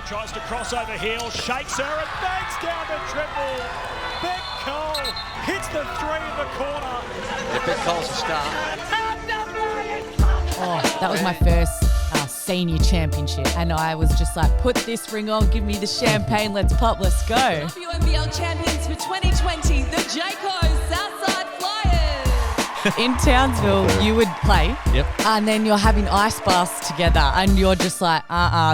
tries to cross over heel, shakes her and bangs down the triple. Beck Cole hits the three in the corner. Yeah, Beck Cole's a star. Oh, that was my first senior championship. And I was just like, put this ring on, give me the champagne, let's pop, let's go. WNBL champions for 2020, the Jayco Southside Flyers. In Townsville, you would play. Yep. And then you're having ice baths together and you're just like,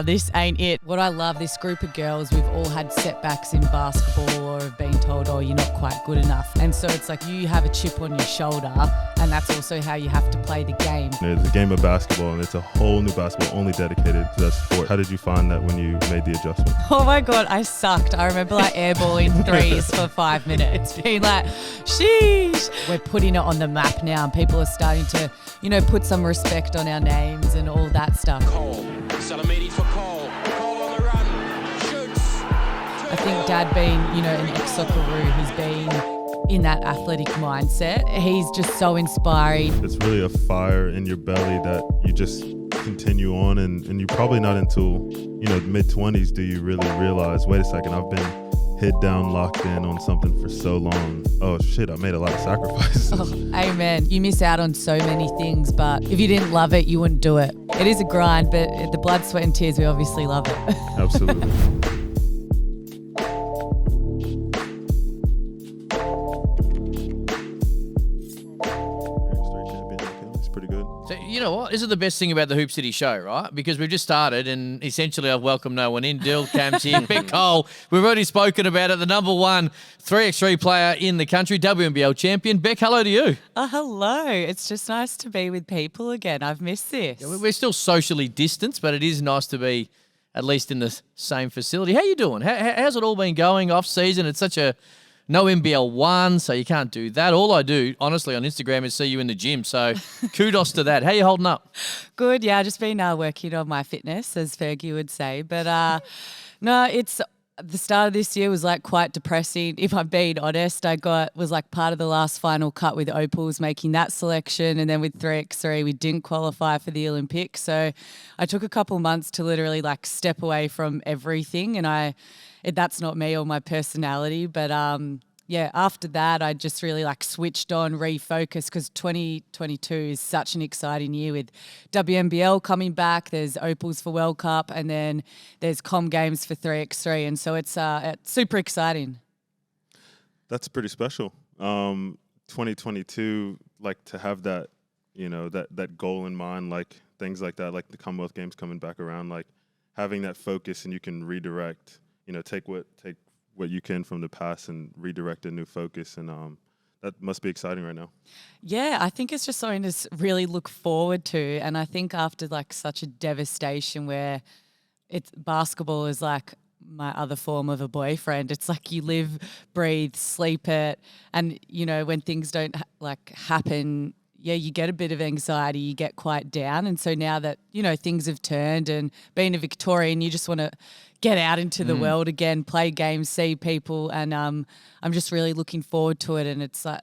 this ain't it. What I love, this group of girls, we've all had setbacks in basketball or have been told, oh, you're not quite good enough. And so it's like you have a chip on your shoulder and that's also how you have to play the game. It's a game of basketball and it's a whole new basketball only dedicated to that sport. How did you find that when you made the adjustment? Oh my God, I sucked. I remember like airballing threes for 5 minutes, being like, sheesh. We're putting it on the map now and people are starting to, put some respect on our names and all that stuff. Cole. Salamidi for Cole. Cole on the run. Shoots. I think Dad being, an ex-Socceroo who's been in that athletic mindset, he's just so inspiring. It's really a fire in your belly that you just continue on and you're probably not until, mid-20s do you really realize, wait a second, I've been head down, locked in on something for so long. Oh shit, I made a lot of sacrifices. Oh, amen. You miss out on so many things, but if you didn't love it, you wouldn't do it. It is a grind, but the blood, sweat and tears, we obviously love it. Absolutely. It's pretty good. So, you know what? This is the best thing about the Hoop City show, right? Because we've just started and essentially I've welcomed no one in. Dill, Cam's here, Beck Cole. We've already spoken about it. The number one 3x3 player in the country, WNBL champion. Beck, hello to you. Oh, hello. It's just nice to be with people again. I've missed this. Yeah, we're still socially distanced, but it is nice to be at least in the same facility. How you doing? How's it all been going off season? It's such a no NBL 1, so you can't do that. All I do, honestly, on Instagram is see you in the gym. So kudos to that. How you holding up? Good. Yeah, just been working on my fitness, as Fergie would say. But no, it's the start of this year was like quite depressing. If I'm being honest, was like part of the last final cut with Opals making that selection. And then with 3x3, we didn't qualify for the Olympics. So I took a couple months to literally like step away from everything. And that's not me or my personality, but after that, I just really like switched on, refocused because 2022 is such an exciting year with WNBL coming back. There's Opals for World Cup and then there's Com Games for 3x3. And so it's super exciting. That's pretty special. 2022, like to have that, that goal in mind, like things like that, like the Commonwealth Games coming back around, like having that focus and you can redirect, take what you can from the past and redirect a new focus. And that must be exciting right now. Yeah, I think it's just something to really look forward to. And I think after like such a devastation where basketball is like my other form of a boyfriend, it's like you live, breathe, sleep it. And, when things don't happen, you get a bit of anxiety, you get quite down. And so now that, things have turned and being a Victorian, you just want to get out into the world again, play games, see people. And I'm just really looking forward to it. And it's like,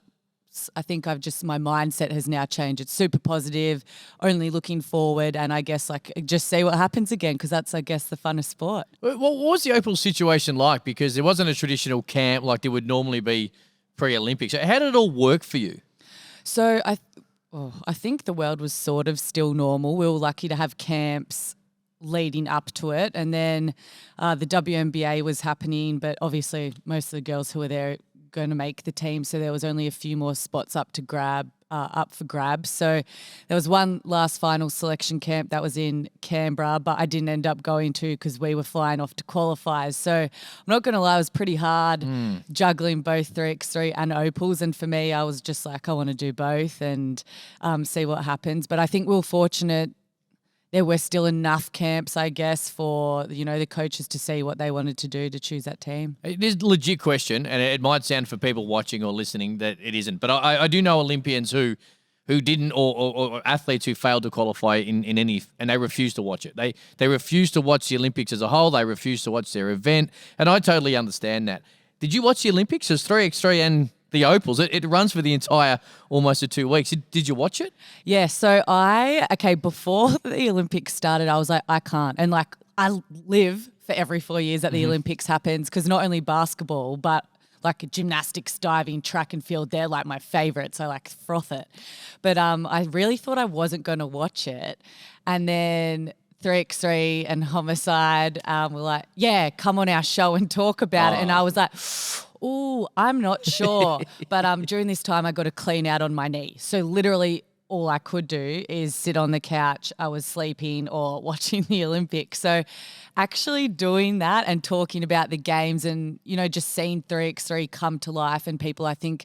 I think my mindset has now changed. It's super positive, only looking forward. And I guess just see what happens again because that's, I guess, the funnest sport. What was the Opal situation like? Because there wasn't a traditional camp like there would normally be pre-Olympics. So how did it all work for you? So I think the world was sort of still normal. We were lucky to have camps leading up to it. And then the WNBA was happening, but obviously most of the girls who were there going to make the team. So there was only a few more spots up for grabs. So there was one last final selection camp that was in Canberra, but I didn't end up going to because we were flying off to qualifiers. So I'm not going to lie, it was pretty hard juggling both 3x3 and Opals. And for me, I was just like, I want to do both and see what happens. But I think we were fortunate. There were still enough camps, I guess, for, the coaches to see what they wanted to do to choose that team. It is a legit question, and it might sound for people watching or listening that it isn't. But I do know Olympians who didn't or athletes who failed to qualify in any, and they refused to watch it. They refused to watch the Olympics as a whole. They refused to watch their event, and I totally understand that. Did you watch the Olympics as 3x3 and the Opals? It runs for the entire almost 2 weeks. Did you watch it? Yeah, so before the Olympics started, I was like, I can't. And I live for every 4 years that the Olympics happens, because not only basketball, but like gymnastics, diving, track and field, they're like my favourites. I like froth it. But I really thought I wasn't going to watch it. And then 3x3 and Homicide were like, yeah, come on our show and talk about it. And I was like, ooh, I'm not sure. But during this time, I got a clean out on my knee. So literally all I could do is sit on the couch. I was sleeping or watching the Olympics. So actually doing that and talking about the games and, you know, just seeing 3x3 come to life, and people, I think,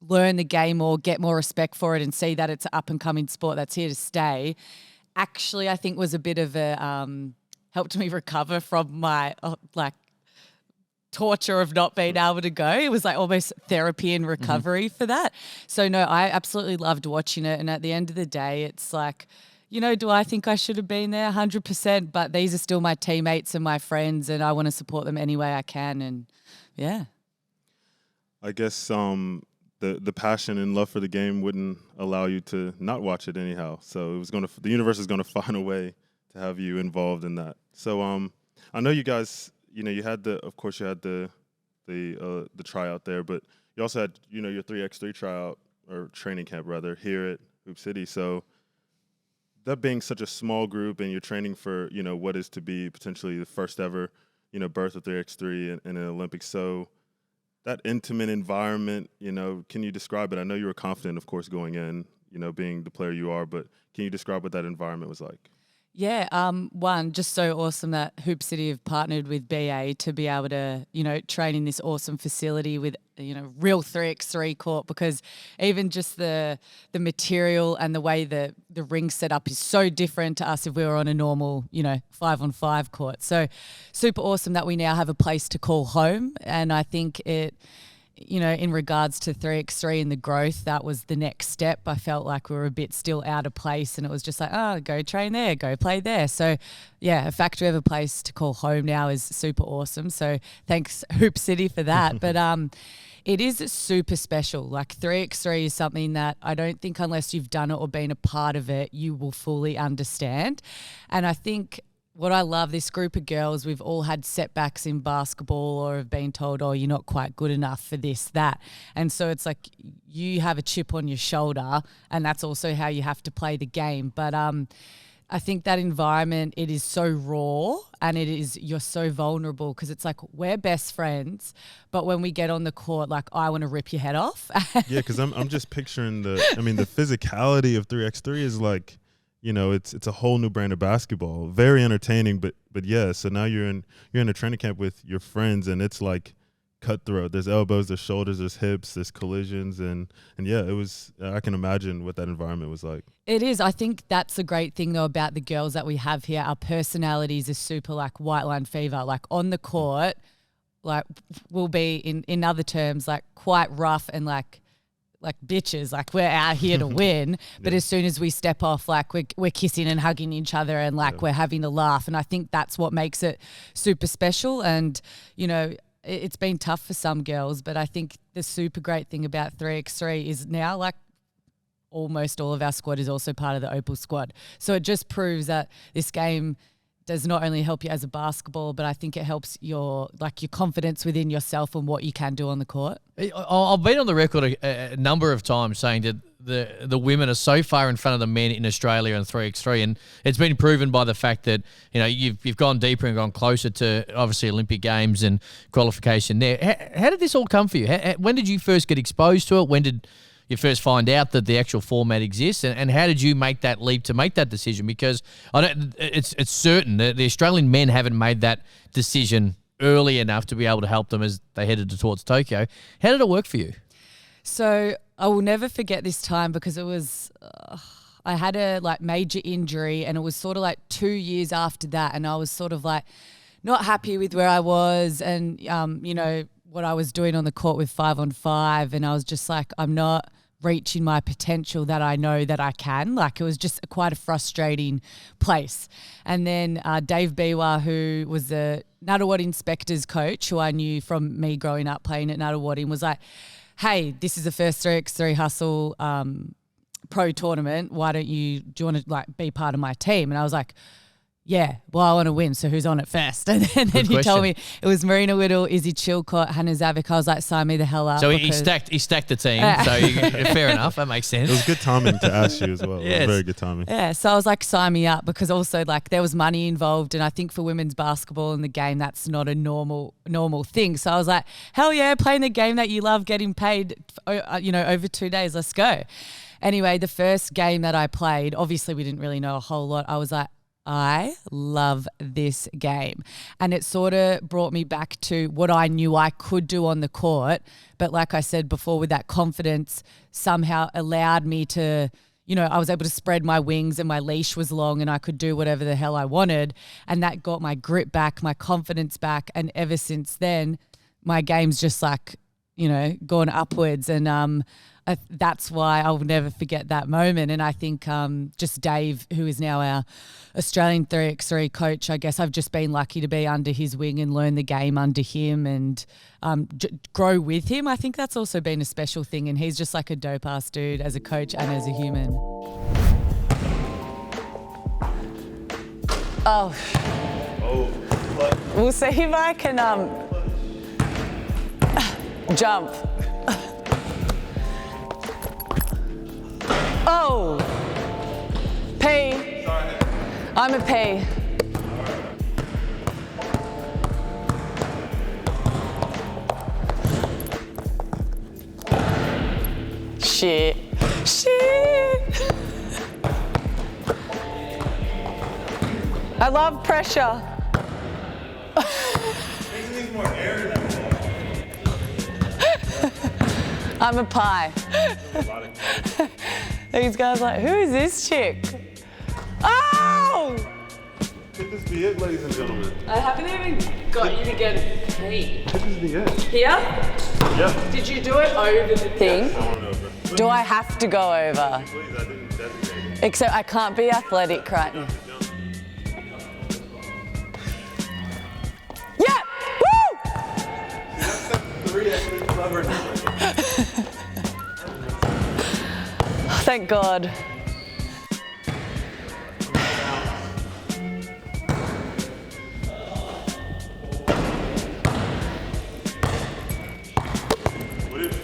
learn the game or get more respect for it and see that it's an up-and-coming sport that's here to stay, actually I think was a bit of a helped me recover from my torture of not being able to go. It was like almost therapy and recovery for that. So no, I absolutely loved watching it. And at the end of the day, it's like, you know, do I think I should have been there? 100%. But these are still my teammates and my friends, and I want to support them any way I can. And yeah. I guess the passion and love for the game wouldn't allow you to not watch it anyhow. So the universe is gonna find a way to have you involved in that. So I know you guys, you know, you had the tryout there, but you also had, you know, your 3x3 tryout or training camp rather here at Hoop City. So that being such a small group, and you're training for, you know, what is to be potentially the first ever, you know, birth of 3x3 in an Olympics. So that intimate environment, you know, can you describe it? I know you were confident, of course, going in, you know, being the player you are, but can you describe what that environment was like? Yeah, one, just so awesome that Hoop City have partnered with BA to be able to, you know, train in this awesome facility with, you know, real 3x3 court, because even just the material and the way the ring set up is so different to us if we were on a normal, you know, 5-on-5 court. So super awesome that we now have a place to call home. And I think it, you know, in regards to 3x3 and the growth, that was the next step. I felt like we were a bit still out of place, and it was just like, oh, go train there, go play there. So, yeah, the fact we have a place to call home now is super awesome. So thanks, Hoop City, for that. But it is super special. Like 3x3 is something that I don't think unless you've done it or been a part of it, you will fully understand. And I think what I love, this group of girls, we've all had setbacks in basketball or have been told, oh, you're not quite good enough for this, that. And so it's like you have a chip on your shoulder, and that's also how you have to play the game. But I think that environment, it is so raw, and you're so vulnerable, because it's like we're best friends, but when we get on the court, like I want to rip your head off. Yeah, because I'm just picturing the physicality of 3x3 is like, you know, it's a whole new brand of basketball. Very entertaining, but yeah. So now you're in a training camp with your friends, and it's like cutthroat. There's elbows, there's shoulders, there's hips, there's collisions, and yeah, it was. I can imagine what that environment was like. It is. I think that's the great thing though about the girls that we have here. Our personalities are super like white line fever. Like on the court, like we'll be in other terms like quite rough and like bitches, like we're out here to win. But as soon as we step off, like we're kissing and hugging each other, and like we're having a laugh. And I think that's what makes it super special. And, you know, it's been tough for some girls, but I think the super great thing about 3x3 is now like almost all of our squad is also part of the Opal squad. So it just proves that this game does not only help you as a basketball, but I think it helps your confidence within yourself and what you can do on the court. I've been on the record a number of times saying that the women are so far in front of the men in Australia in 3x3, and it's been proven by the fact that, you know, you've gone deeper and gone closer to obviously Olympic Games and qualification there. How did this all come for you? When did you first get exposed to it? When did you first find out that the actual format exists, and how did you make that leap to make that decision? Because it's certain that the Australian men haven't made that decision early enough to be able to help them as they headed towards Tokyo. How did it work for you? So I will never forget this time, because it was I had a major injury, and it was sort of like 2 years after that, and I was sort of like not happy with where I was, and you know what I was doing on the court with 5-on-5, and I was just like, I'm not reaching my potential that I know that I can. Like, it was just quite a frustrating place. And then Dave Biwa, who was the Nuttawad Inspectors coach, who I knew from me growing up playing at Nuttawad, was like, hey, this is the first 3x3 Hustle pro tournament. Do you want to like be part of my team? And I was like, yeah, well, I want to win, so who's on it first? And then Good he told me question. it was Marina Whittle, Izzy Chilcott, Hannah Zavik. I was like, sign me the hell up. So he because- stacked the team. So fair enough. That makes sense. It was good timing to ask you as well. It Yes. was very good timing. Yeah, so I was like, sign me up, because also like there was money involved, and I think for women's basketball in the game, that's not a normal thing. So I was like, hell yeah, playing the game that you love, getting paid, over 2 days, let's go. Anyway, the first game that I played, obviously we didn't really know a whole lot. I was like, I love this game. And it sort of brought me back to what I knew I could do on the court. But like I said before, with that confidence, somehow allowed me to, I was able to spread my wings and my leash was long and I could do whatever the hell I wanted. And that got my grip back, my confidence back. And ever since then, my game's just like, gone upwards. And that's why I'll never forget that moment. And I think just Dave, who is now our Australian 3x3 coach, I guess I've just been lucky to be under his wing and learn the game under him and grow with him. I think that's also been a special thing. And he's just like a dope-ass dude as a coach and as a human. We'll see if I can jump. Oh, P. I'm a P. Shit. I love pressure. I'm a pie. These guys are like, who is this chick? Oh! Could this be it, ladies and gentlemen? I haven't even got you to get paid. Could this be it? Here? Yeah. Did you do it over the thing? Going over. Do I have to go over? Please, I didn't designate it. Except I can't be athletic, right? Yeah! Woo! Thank God.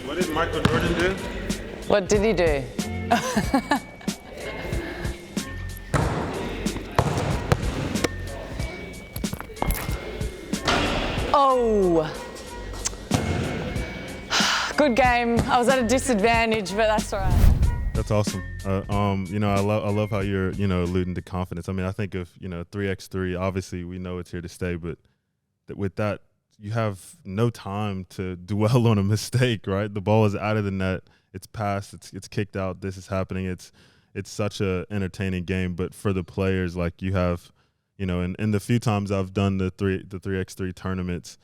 What did Michael Jordan do? What did he do? Oh. Good game. I was at a disadvantage, but that's all right. That's awesome. I love how you're, alluding to confidence. I mean, I think of, 3x3, obviously we know it's here to stay, but with that, you have no time to dwell on a mistake, right? The ball is out of the net. It's passed. It's kicked out. This is happening. It's such a entertaining game, but for the players, like you have, in the few times I've done the 3x3 tournaments,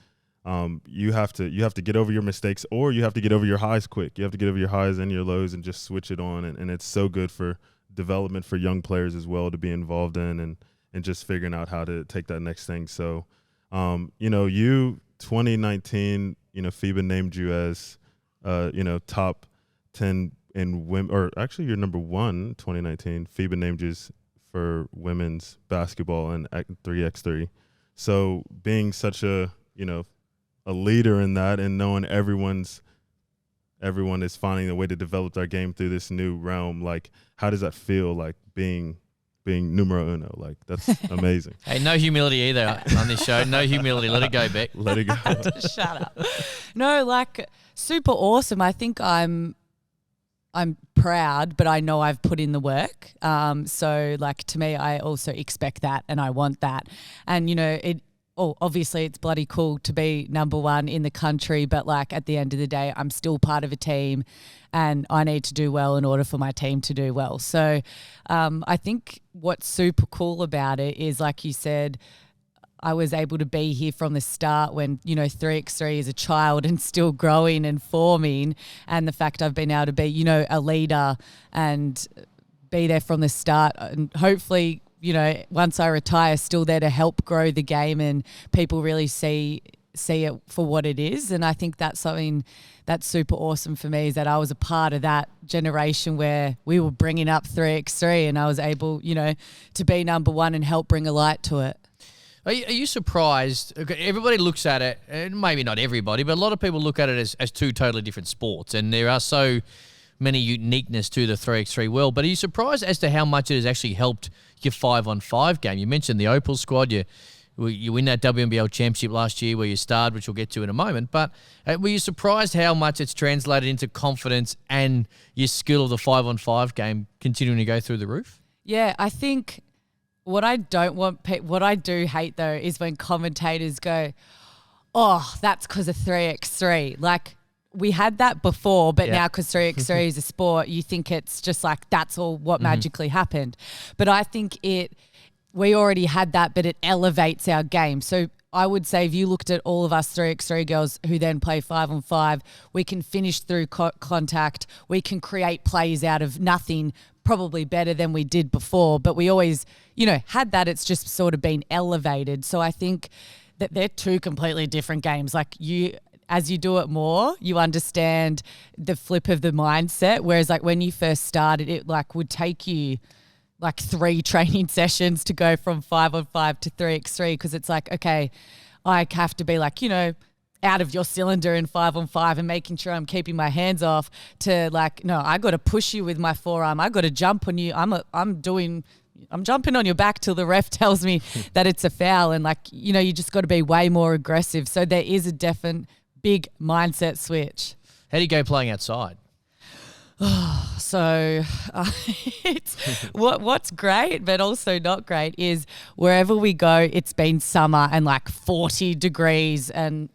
you have to get over your mistakes, or you have to get over your highs quick. You have to get over your highs and your lows and just switch it on. And it's so good for development for young players as well to be involved in and just figuring out how to take that next thing. So, 2019, FIBA named you as, top 10 in women, or actually you're number 1, 2019. FIBA named you for women's basketball and 3x3. So being such a leader in that and knowing everyone is finding a way to develop their game through this new realm, like how does that feel, like being numero uno? Like that's amazing. Hey, no humility either on this show. No humility. Let it go, Beck. Let it go. Shut up. No, like super awesome. I think I'm proud, but I know I've put in the work. So like to me, I also expect that and I want that. And obviously it's bloody cool to be number 1 in the country, but like at the end of the day, I'm still part of a team and I need to do well in order for my team to do well. So I think what's super cool about it is, like you said, I was able to be here from the start when, 3x3 is a child and still growing and forming, and the fact I've been able to be, a leader and be there from the start, and hopefully, once I retire, still there to help grow the game and people really see see it for what it is. And I think that's something that's super awesome for me, is that I was a part of that generation where we were bringing up 3x3 and I was able, to be number one and help bring a light to it. Are you surprised? Everybody looks at it, and maybe not everybody, but a lot of people look at it as two totally different sports, and there are so many uniqueness to the 3x3 world. But are you surprised as to how much it has actually helped your 5-on-5 game? You mentioned the Opal squad. You win that WNBL championship last year where you starred, which we'll get to in a moment. But were you surprised how much it's translated into confidence and your skill of the 5-on-5 game continuing to go through the roof? Yeah, I think what I do hate though is when commentators go, "Oh, that's because of 3x3." Like, we had that before, but now because 3x3 is a sport, you think it's just like that's all what magically happened. But I think we already had that, but it elevates our game. So I would say if you looked at all of us 3x3 girls who then play 5-on-5, we can finish through contact. We can create plays out of nothing, probably better than we did before. But we always, had that. It's just sort of been elevated. So I think that they're two completely different games. Like, as you do it more, you understand the flip of the mindset. Whereas like when you first started, it like would take you like 3 training sessions to go from 5-on-5 to 3x3, because it's like, okay, I have to be like, out of your cylinder in 5-on-5 and making sure I'm keeping my hands off, to like, no, I got to push you with my forearm. I got to jump on you. I'm jumping on your back till the ref tells me that it's a foul. And like, you just got to be way more aggressive. So there is a definite big mindset switch. How do you go playing outside? So it's what's great, but also not great, is wherever we go, it's been summer and like 40 degrees, and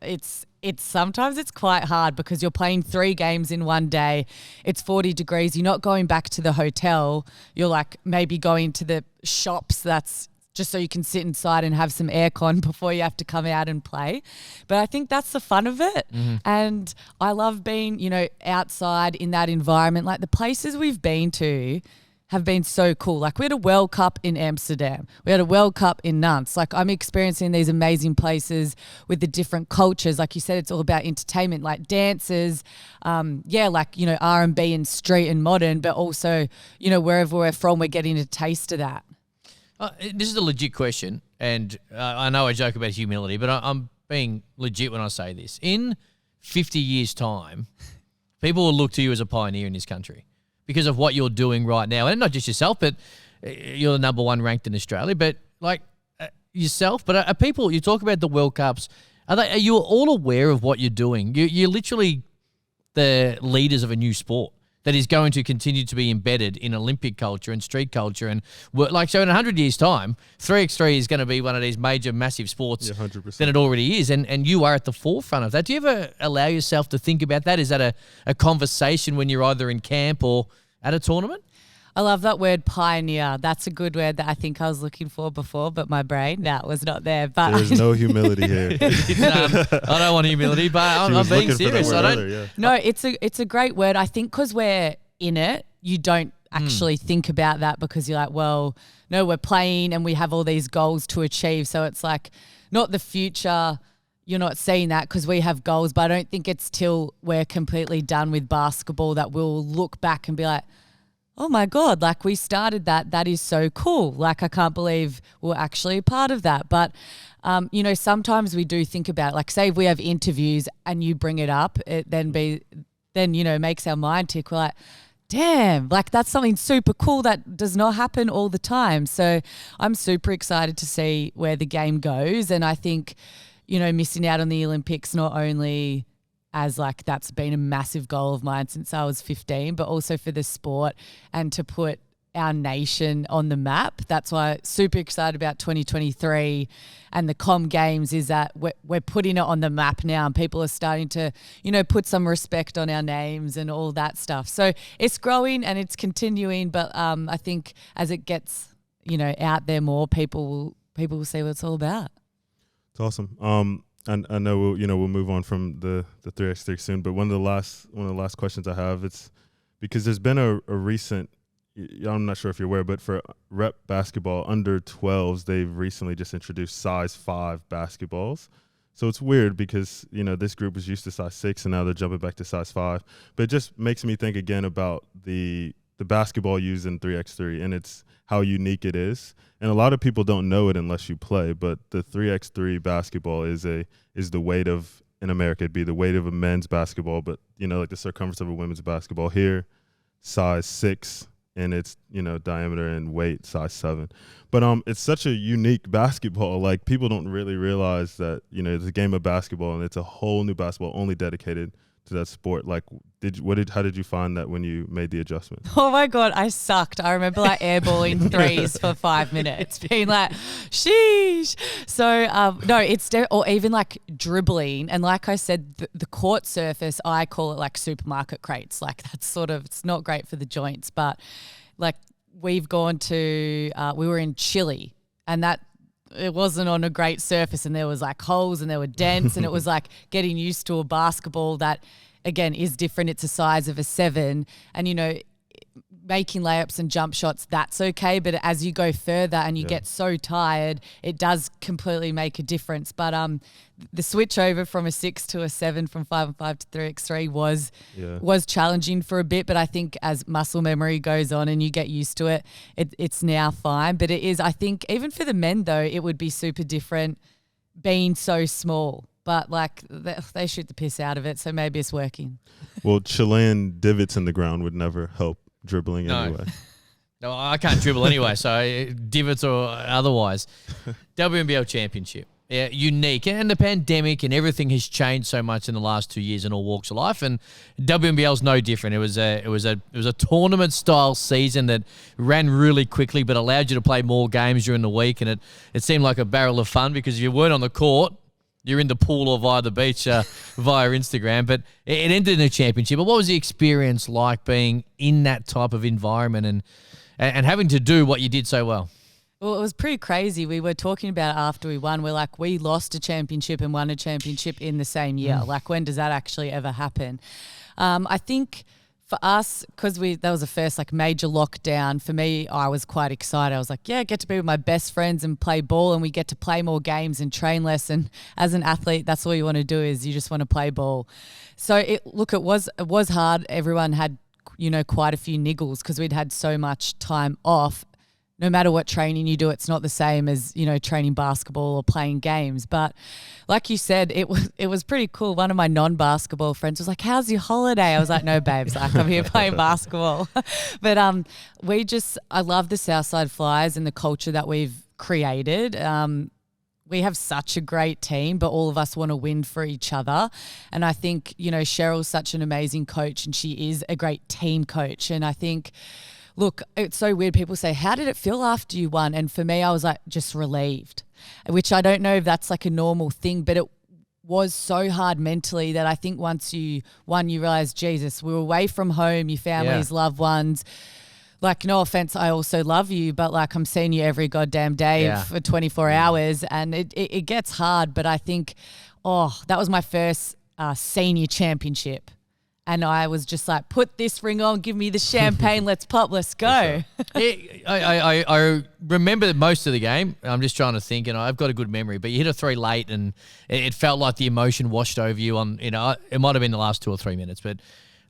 it's sometimes it's quite hard because you're playing 3 games in one day. It's 40 degrees. You're not going back to the hotel. You're like maybe going to the shops. That's just so you can sit inside and have some aircon before you have to come out and play. But I think that's the fun of it. And I love being, outside in that environment. Like, the places we've been to have been so cool. Like, we had a World Cup in Amsterdam. We had a World Cup in Nantes. Like, I'm experiencing these amazing places with the different cultures. Like you said, it's all about entertainment, like dances, R&B and street and modern, but also, wherever we're from, we're getting a taste of that. This is a legit question, and I know I joke about humility, but I'm being legit when I say this. In 50 years' time, people will look to you as a pioneer in this country because of what you're doing right now. And not just yourself, but you're the number 1 ranked in Australia, but like yourself. But are people, you talk about the World Cups, are you all aware of what you're doing? You're literally the leaders of a new sport that is going to continue to be embedded in Olympic culture and street culture. And so in 100 years' time, 3x3 is going to be one of these major, massive sports 100%. than it already is. And you are at the forefront of that. Do you ever allow yourself to think about that? Is that a conversation when you're either in camp or at a tournament? I love that word, pioneer. That's a good word that I think I was looking for before, but my brain, was not there. But There's no humility here. I don't want humility, but I'm being serious. No, it's a great word. I think because we're in it, you don't actually think about that, because you're like, well, no, we're playing and we have all these goals to achieve. So it's like not the future. You're not seeing that because we have goals, but I don't think it's till we're completely done with basketball that we'll look back and be like, oh my God, like we started that. That is so cool. Like, I can't believe we're actually a part of that. But, sometimes we do think about it. Like, say if we have interviews and you bring it up, it then makes our mind tick. We're like, damn, like that's something super cool that does not happen all the time. So I'm super excited to see where the game goes. And I think, missing out on the Olympics, not only as like that's been a massive goal of mine since I was 15, but also for the sport and to put our nation on the map. That's why I'm super excited about 2023 and the Com Games, is that we're putting it on the map now and people are starting to, put some respect on our names and all that stuff. So it's growing and it's continuing, but I think as it gets, out there more, people will see what it's all about. It's awesome. And I know we'll move on from the 3x3 soon, but one of the last questions I have, it's because there's been a recent, I'm not sure if you're aware, but for rep basketball under 12s, they've recently just introduced size 5 basketballs. So it's weird because, this group was used to size 6 and now they're jumping back to size 5. But it just makes me think again about the basketball used in 3x3 and it's how unique it is. And a lot of people don't know it unless you play, but the 3x3 basketball is the weight of, in America, it'd be the weight of a men's basketball, but, like the circumference of a women's basketball. Here, size 6, and its, diameter and weight, size 7. But it's such a unique basketball. Like, people don't really realize that, it's a game of basketball, and it's a whole new basketball only dedicated to that sport. Like, how did you find that when you made the adjustment? Oh my God, I sucked. I remember like airballing threes for 5 minutes, being like, sheesh. So no, or even like dribbling. And like I said, the court surface, I call it like supermarket crates. Like that's it's not great for the joints, but like we've gone to, we were in Chile and it wasn't on a great surface and there was like holes and there were dents and it was like getting used to a basketball that again is different. It's a size of a 7 and making layups and jump shots, that's okay. But as you go further and you get so tired, it does completely make a difference. But the switch over from a 6 to a 7, from 5-on-5 to 3x3 was challenging for a bit. But I think as muscle memory goes on and you get used to it, it's now fine. But it is, I think, even for the men though, it would be super different being so small. But like they shoot the piss out of it, so maybe it's working. Well, Chilean divots in the ground would never help dribbling anyway. No, I can't dribble anyway, so divots or otherwise. WNBL Championship. Yeah, unique. And the pandemic and everything has changed so much in the last 2 years in all walks of life. And WNBL's no different. It was a tournament style season that ran really quickly but allowed you to play more games during the week. And it seemed like a barrel of fun because if you weren't on the court, you're in the pool or via the beach via Instagram. But it ended in a championship. But what was the experience like being in that type of environment and having to do what you did so well? Well, it was pretty crazy. We were talking about it after we won. We're like, we lost a championship and won a championship in the same year. Like, when does that actually ever happen? I think for us, because that was the first like major lockdown, for me, I was quite excited. I was like, yeah, I get to be with my best friends and play ball, and we get to play more games and train less. And as an athlete, that's all you want to do, is you just want to play ball. So it was hard. Everyone had, quite a few niggles because we'd had so much time off. No matter what training you do, it's not the same as, training basketball or playing games. But like you said, it was pretty cool. One of my non-basketball friends was like, how's your holiday? I was like, no, babes, like, I'm here playing basketball. But I love the Southside Flyers and the culture that we've created. We have such a great team, but all of us want to win for each other. And I think, Cheryl's such an amazing coach and she is a great team coach. And I think, look, it's so weird. People say, how did it feel after you won? And for me, I was like, just relieved, which I don't know if that's like a normal thing, but it was so hard mentally that I think once you won, you realize, Jesus, we were away from home, your families, loved ones. Like, no offense, I also love you, but like I'm seeing you every goddamn day for 24 hours and it gets hard. But I think, that was my first senior championship. And I was just like, put this ring on, give me the champagne, let's pop, let's go. I remember most of the game. I'm just trying to think, and I've got a good memory, but you hit a 3 late and it felt like the emotion washed over you on, it might have been the last 2 or 3 minutes, but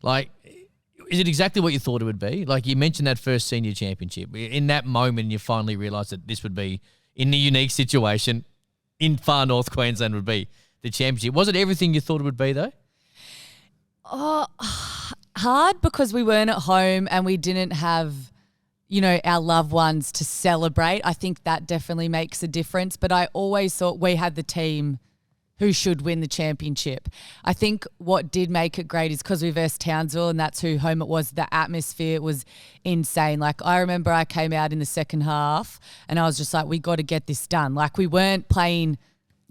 like, is it exactly what you thought it would be? Like you mentioned that first senior championship. In that moment, you finally realised that this would be, in the unique situation, in far north Queensland would be the championship. Was it everything you thought it would be though? Hard because we weren't at home and we didn't have, our loved ones to celebrate. I think that definitely makes a difference. But I always thought we had the team who should win the championship. I think what did make it great is because we versed Townsville and that's who home it was. The atmosphere was insane. Like I remember I came out in the second half and I was just like, we got to get this done. Like we weren't playing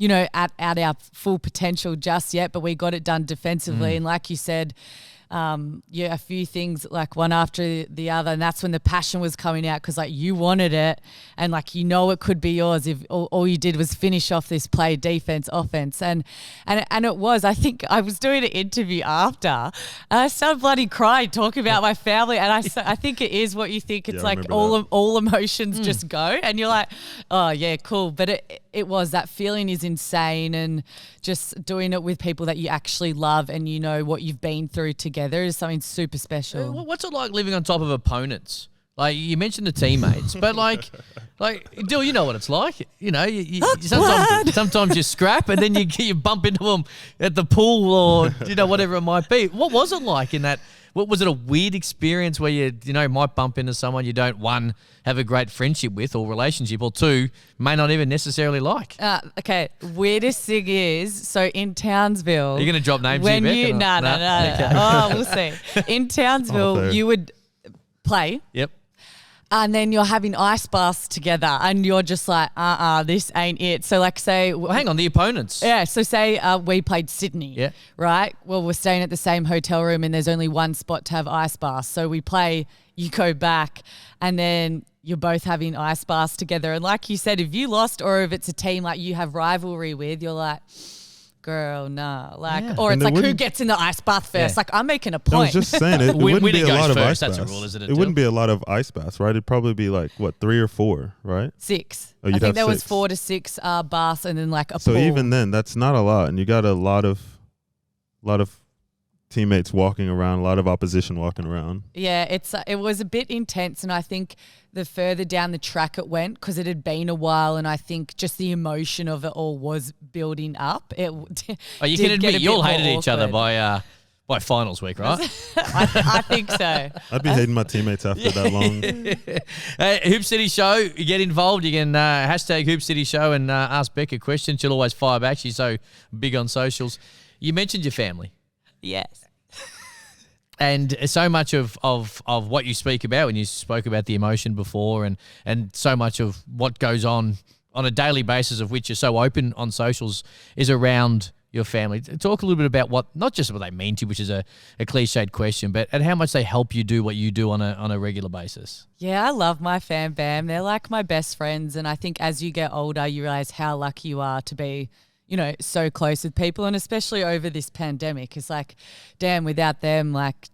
at our full potential just yet, but we got it done defensively. And like you said, a few things like one after the other, and that's when the passion was coming out because like you wanted it and like it could be yours if all you did was finish off this play, defense, offense, and it was. I think I was doing an interview after and I started bloody crying talking about my family, and I think it is what you think. It's like all emotions just go and you're like, oh yeah, cool. But it was. That feeling is insane, and just doing it with people that you actually love and you know what you've been through together is something super special. What's it like living on top of opponents? Like, you mentioned the teammates, but like, Dill, you know what it's like. You know, you sometimes you scrap and then you bump into them at the pool or, you know, whatever it might be. What was it like in that? What was it, a weird experience where you might bump into someone you don't, one, have a great friendship with or relationship, or two, may not even necessarily like? Okay, weirdest thing is, so in Townsville... Are you going to drop names when here, Beck, No. Okay. Oh, we'll see. In Townsville, you would play... Yep. And then you're having ice baths together and you're just like, this ain't it. So like say... Well, hang on, the opponents. Yeah, so say we played Sydney, yeah, right? Well, we're staying at the same hotel room and there's only one spot to have ice baths. So we play, you go back and then you're both having ice baths together. And like you said, if you lost or if it's a team like you have rivalry with, you're like... Girl, nah. Like, or it's like, who gets in the ice bath first? Yeah. Like, I'm making a I point. was just saying, it wouldn't be a lot of ice That's baths. a rule, isn't it? It wouldn't be a lot of ice baths, right? It'd probably be like, what, 3 or 4, right? 6. Oh, I you'd think have there was 6. 4 to 6 baths and then like a So pool. even then, that's not a lot, and you got a lot of teammates walking around, a lot of opposition walking around. Yeah, it was a bit intense, and I think the further down the track it went, because it had been a while, and I think just the emotion of it all was building up. It you can admit you all hated each other by finals week, right? I think so. I'd be hating my teammates after that long. Hoop City Show, you get involved. You can hashtag Hoop City Show and ask Beck a question. She'll always fire back. She's so big on socials. You mentioned your family. Yes. And so much of what you speak about when you spoke about the emotion before and so much of what goes on a daily basis of which you're so open on socials is around your family. Talk a little bit about what, not just what they mean to you, which is a cliched question, but and how much they help you do what you do on a regular basis. Yeah, I love my fam bam. They're like my best friends. And I think as you get older, you realize how lucky you are to be, you know, so close with people, and especially over this pandemic. It's like, damn, without them, like,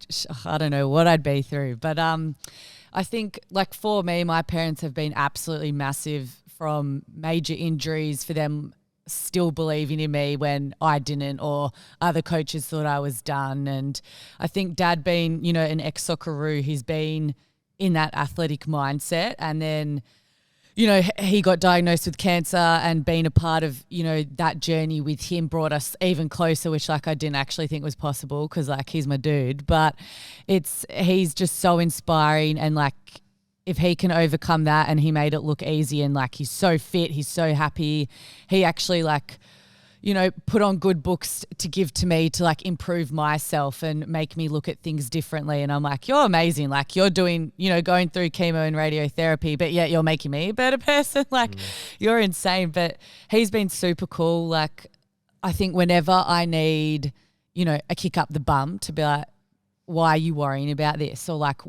I don't know what I'd be through. But I think, like, for me, my parents have been absolutely massive, from major injuries, for them still believing in me when I didn't, or other coaches thought I was done. And I think Dad being, you know, an ex-Socceroo, he's been in that athletic mindset, and then, you know, he got diagnosed with cancer, and being a part of, you know, that journey with him brought us even closer, which like I didn't actually think was possible, because like he's my dude. But he's just so inspiring, and like if he can overcome that, and he made it look easy, and like he's so fit, he's so happy. He actually like, you know, put on good books to give to me to like improve myself and make me look at things differently. And I'm like, you're amazing. Like, you're doing, you know, going through chemo and radiotherapy, but yet you're making me a better person. Like, you're insane. But he's been super cool. Like, I think whenever I need, you know, a kick up the bum to be like, why are you worrying about this? Or like,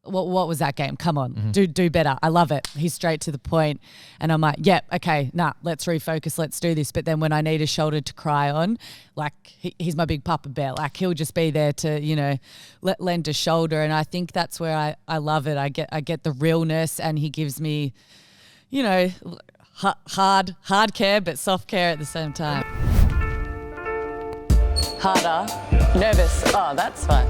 what was that game? Come on, do better. I love it. He's straight to the point. And I'm like, yep, okay, let's refocus. Let's do this. But then when I need a shoulder to cry on, like he's my big papa bear. Like, he'll just be there to, you know, lend a shoulder. And I think that's where I love it. I get the realness, and he gives me, you know, hard care, but soft care at the same time. Harder. Nervous. Oh, that's fine.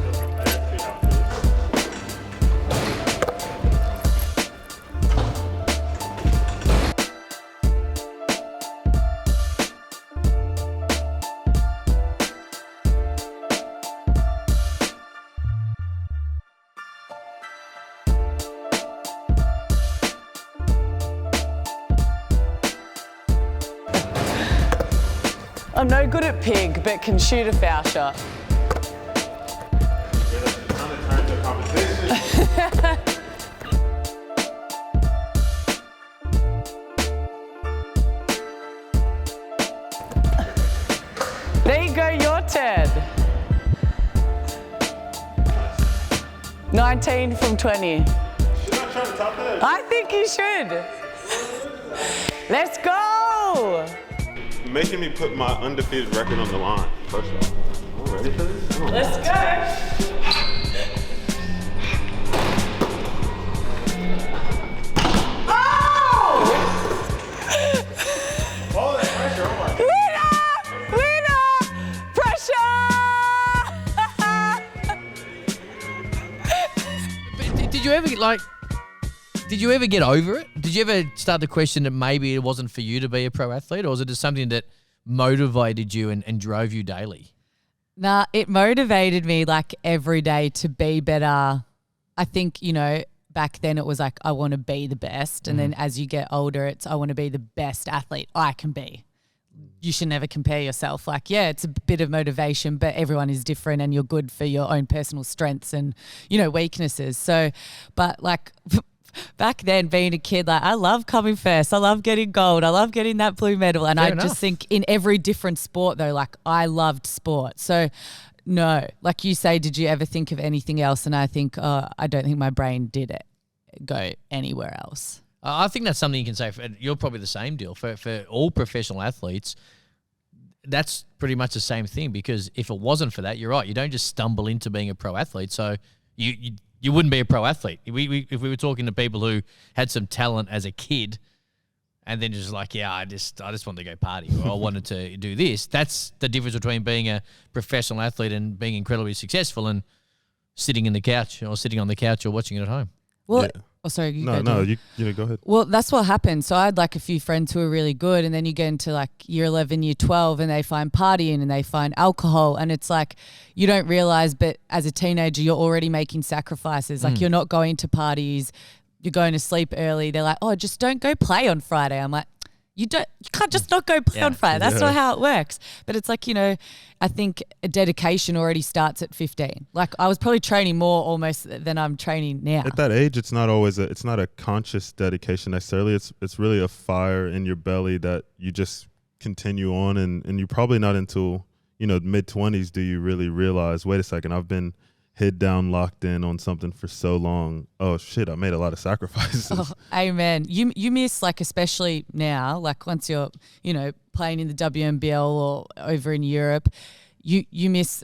I'm no good at pig, but can shoot a foul shot. There you go, your turn. 19 from 20. Should I try to top that? I think you should. Let's go! Making me put my undefeated record on the line, first off. I'm ready for this? Let's go. like, did you ever get over it? Did you ever start to question that maybe it wasn't for you to be a pro athlete, or was it just something that motivated you and drove you daily? Nah, it motivated me like every day to be better. I think, back then it was like, I want to be the best. And then as you get older, it's, I want to be the best athlete I can be. You should never compare yourself. Like, yeah, it's a bit of motivation, but everyone is different and you're good for your own personal strengths and, weaknesses. So, but like back then being a kid, like I love coming first. I love getting gold. I love getting that blue medal. And Fair I just think in every different sport though, like I loved sport. So no, like you say, did you ever think of anything else? And I think, I don't think my brain did it go anywhere else. I think that's something you can say. You're probably the same deal. For all professional athletes, that's pretty much the same thing, because if it wasn't for that, you're right. You don't just stumble into being a pro athlete. So you wouldn't be a pro athlete. If we were talking to people who had some talent as a kid and then just like, yeah, I just wanted to go party, or I wanted to do this. That's the difference between being a professional athlete and being incredibly successful and sitting on the couch or watching it at home. Well, Yeah. oh, sorry. You No, go, no, Dylan. you go ahead. Well, that's what happened. So I had like a few friends who were really good, and then you get into like year 11, year 12, and they find partying and they find alcohol, and it's like you don't realize, but as a teenager, you're already making sacrifices. Like you're not going to parties, you're going to sleep early. They're like, oh, just don't go play on Friday. I'm like, you can't just not go play on Friday. That's not how it works. But it's like, I think a dedication already starts at 15. Like I was probably training more almost than I'm training now. At that age, it's not always it's not a conscious dedication necessarily. It's really a fire in your belly that you just continue on, and you probably not until mid-20s do you really realize, wait a second, I've been head down, locked in on something for so long. Oh shit, I made a lot of sacrifices. Oh, amen. You miss, like, especially now, like once you're, playing in the WNBL or over in Europe, you miss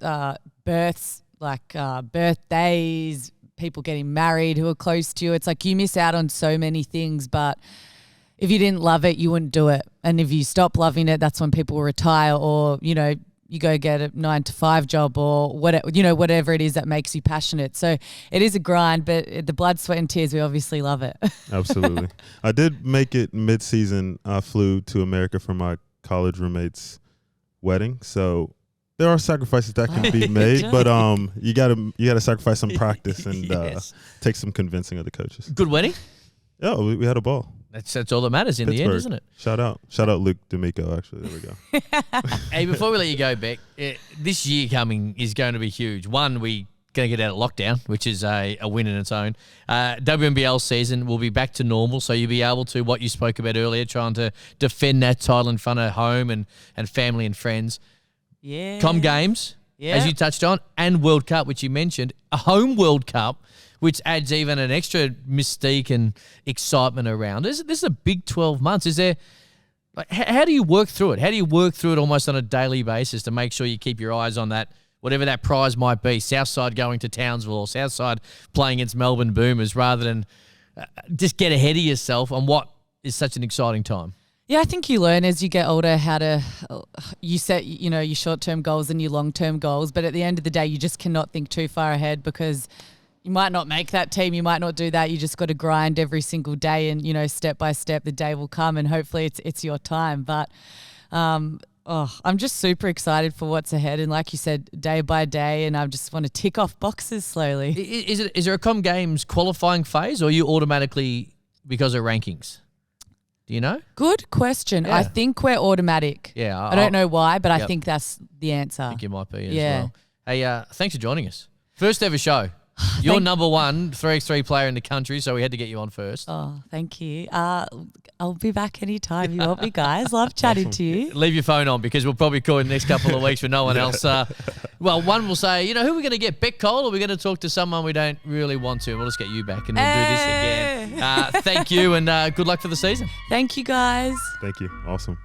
births, like birthdays, people getting married who are close to you. It's like you miss out on so many things, but if you didn't love it, you wouldn't do it. And if you stop loving it, that's when people retire, or, you go get a 9-to-5 job, or whatever it is that makes you passionate. So it is a grind, but the blood, sweat, and tears, we obviously love it. Absolutely. I did make it mid-season. I flew to America for my college roommate's wedding. So there are sacrifices that can be made, but you gotta sacrifice some practice and Yes. take some convincing of the coaches. Good wedding. Yeah, we had a ball. That's all that matters in the end, isn't it? Shout out Luke D'Amico, actually. There we go. Hey, before we let you go, Beck, this year coming is going to be huge. One, we're going to get out of lockdown, which is a win in its own. WNBL season will be back to normal, so you'll be able to, what you spoke about earlier, trying to defend that title in front of home and family and friends. Yeah. Com Games, as you touched on, and World Cup, which you mentioned, a home World Cup, which adds even an extra mystique and excitement around. This is a big 12 months. Is there, like, how do you work through it? How do you work through it almost on a daily basis to make sure you keep your eyes on that, whatever that prize might be, Southside going to Townsville or Southside playing against Melbourne Boomers, rather than just get ahead of yourself on what is such an exciting time? Yeah, I think you learn as you get older how to, you set, your short-term goals and your long-term goals, but at the end of the day, you just cannot think too far ahead, because you might not make that team, you might not do that. You just got to grind every single day, and, step by step, the day will come, and hopefully it's your time. But I'm just super excited for what's ahead. And like you said, day by day, and I just want to tick off boxes slowly. Is there a Com Games qualifying phase, or are you automatically because of rankings? Do you know? Good question. Yeah. I think we're automatic. Yeah. I don't know why, but I Yep. think that's the answer. I think you might be as Yeah. well. Hey, thanks for joining us. First ever show. You're number one 3x3 player in the country, so we had to get you on first. Oh, thank you. I'll be back anytime you want me, guys. Love chatting to you. Leave your phone on, because we'll probably call in the next couple of weeks for no one else. Well, one will say, who are we going to get? Beck Cole, or are we going to talk to someone we don't really want to? We'll just get you back and we'll do this again. Thank you, and good luck for the season. Thank you, guys. Thank you. Awesome.